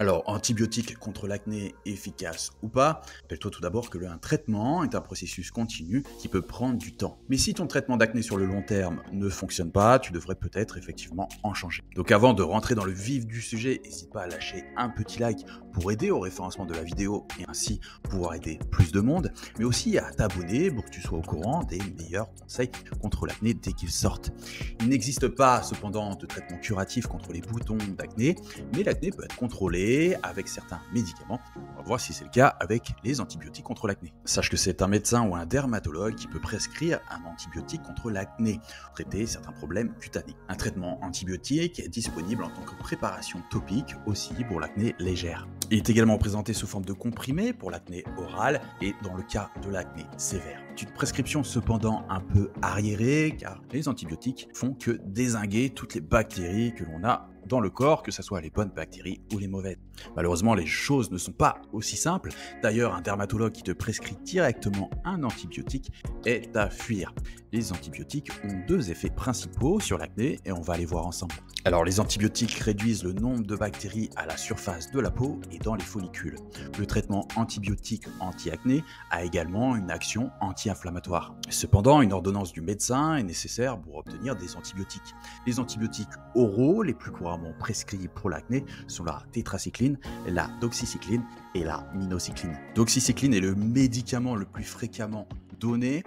Alors, antibiotiques contre l'acné, efficace ou pas, rappelle-toi tout d'abord que un traitement est un processus continu qui peut prendre du temps. Mais si ton traitement d'acné sur le long terme ne fonctionne pas, tu devrais peut-être effectivement en changer. Donc avant de rentrer dans le vif du sujet, n'hésite pas à lâcher un petit like pour aider au référencement de la vidéo et ainsi pouvoir aider plus de monde, mais aussi à t'abonner pour que tu sois au courant des meilleurs conseils contre l'acné dès qu'ils sortent. Il n'existe pas cependant de traitement curatif contre les boutons d'acné, mais l'acné peut être contrôlé avec certains médicaments. On va voir si c'est le cas avec les antibiotiques contre l'acné. Sache que c'est un médecin ou un dermatologue qui peut prescrire un antibiotique contre l'acné, pour traiter certains problèmes cutanés. Un traitement antibiotique est disponible en tant que préparation topique aussi pour l'acné légère. Il est également présenté sous forme de comprimé pour l'acné oral et dans le cas de l'acné sévère. Une prescription cependant un peu arriérée car les antibiotiques font que dézinguer toutes les bactéries que l'on a dans le corps, que ce soit les bonnes bactéries ou les mauvaises. Malheureusement, les choses ne sont pas aussi simples. D'ailleurs, un dermatologue qui te prescrit directement un antibiotique est à fuir. Les antibiotiques ont deux effets principaux sur l'acné et on va les voir ensemble. Alors, les antibiotiques réduisent le nombre de bactéries à la surface de la peau et dans les follicules. Le traitement antibiotique anti-acné a également une action anti-inflammatoire. Cependant, une ordonnance du médecin est nécessaire pour obtenir des antibiotiques. Les antibiotiques oraux les plus couramment prescrits pour l'acné sont la tétracycline, la doxycycline et la minocycline. Doxycycline est le médicament le plus fréquemment donné.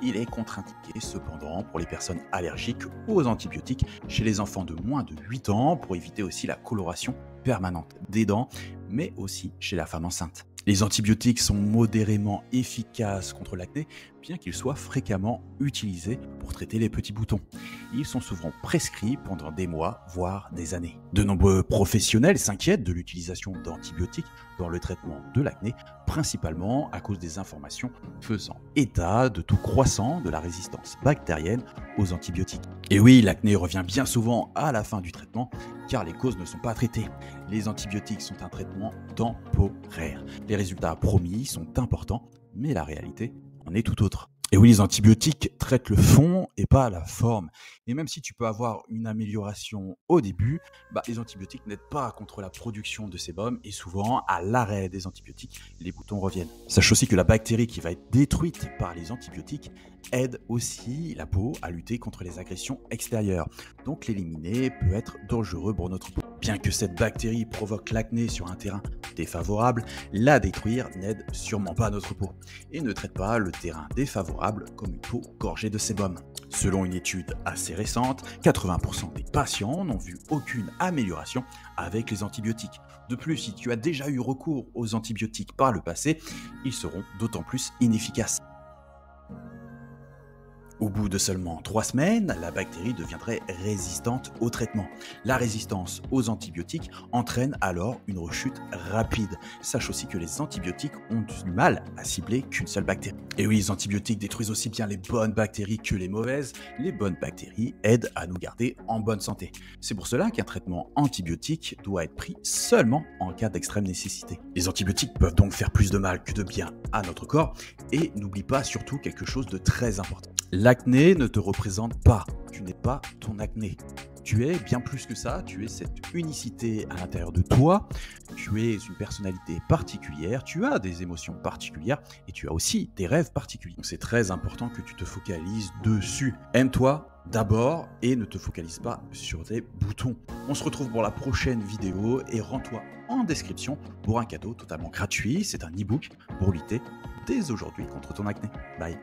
Il est contre-indiqué cependant pour les personnes allergiques aux antibiotiques chez les enfants de moins de 8 ans pour éviter aussi la coloration permanente des dents, mais aussi chez la femme enceinte. Les antibiotiques sont modérément efficaces contre l'acné, bien qu'ils soient fréquemment utilisés pour traiter les petits boutons. Ils sont souvent prescrits pendant des mois, voire des années. De nombreux professionnels s'inquiètent de l'utilisation d'antibiotiques dans le traitement de l'acné, principalement à cause des informations faisant état de taux croissant de la résistance bactérienne aux antibiotiques. Et oui, l'acné revient bien souvent à la fin du traitement, car les causes ne sont pas traitées. Les antibiotiques sont un traitement temporaire. Les résultats promis sont importants, mais la réalité en est tout autre. Et oui, les antibiotiques traitent le fond et pas la forme. Et même si tu peux avoir une amélioration au début, les antibiotiques n'aident pas contre la production de sébum et souvent, à l'arrêt des antibiotiques, les boutons reviennent. Sache aussi que la bactérie qui va être détruite par les antibiotiques aide aussi la peau à lutter contre les agressions extérieures. Donc l'éliminer peut être dangereux pour notre peau. Bien que cette bactérie provoque l'acné sur un terrain défavorable, la détruire n'aide sûrement pas notre peau et ne traite pas le terrain défavorable comme une peau gorgée de sébum. Selon une étude assez récente, 80% des patients n'ont vu aucune amélioration avec les antibiotiques. De plus, si tu as déjà eu recours aux antibiotiques par le passé, ils seront d'autant plus inefficaces. Au bout de seulement 3 semaines, la bactérie deviendrait résistante au traitement. La résistance aux antibiotiques entraîne alors une rechute rapide. Sache aussi que les antibiotiques ont du mal à cibler qu'une seule bactérie. Et oui, les antibiotiques détruisent aussi bien les bonnes bactéries que les mauvaises. Les bonnes bactéries aident à nous garder en bonne santé. C'est pour cela qu'un traitement antibiotique doit être pris seulement en cas d'extrême nécessité. Les antibiotiques peuvent donc faire plus de mal que de bien à notre corps. Et n'oublie pas surtout quelque chose de très important. L'acné ne te représente pas, tu n'es pas ton acné. Tu es bien plus que ça, tu es cette unicité à l'intérieur de toi, tu es une personnalité particulière, tu as des émotions particulières et tu as aussi des rêves particuliers. Donc c'est très important que tu te focalises dessus. Aime-toi d'abord et ne te focalise pas sur tes boutons. On se retrouve pour la prochaine vidéo et rends-toi en description pour un cadeau totalement gratuit. C'est un e-book pour lutter dès aujourd'hui contre ton acné. Bye.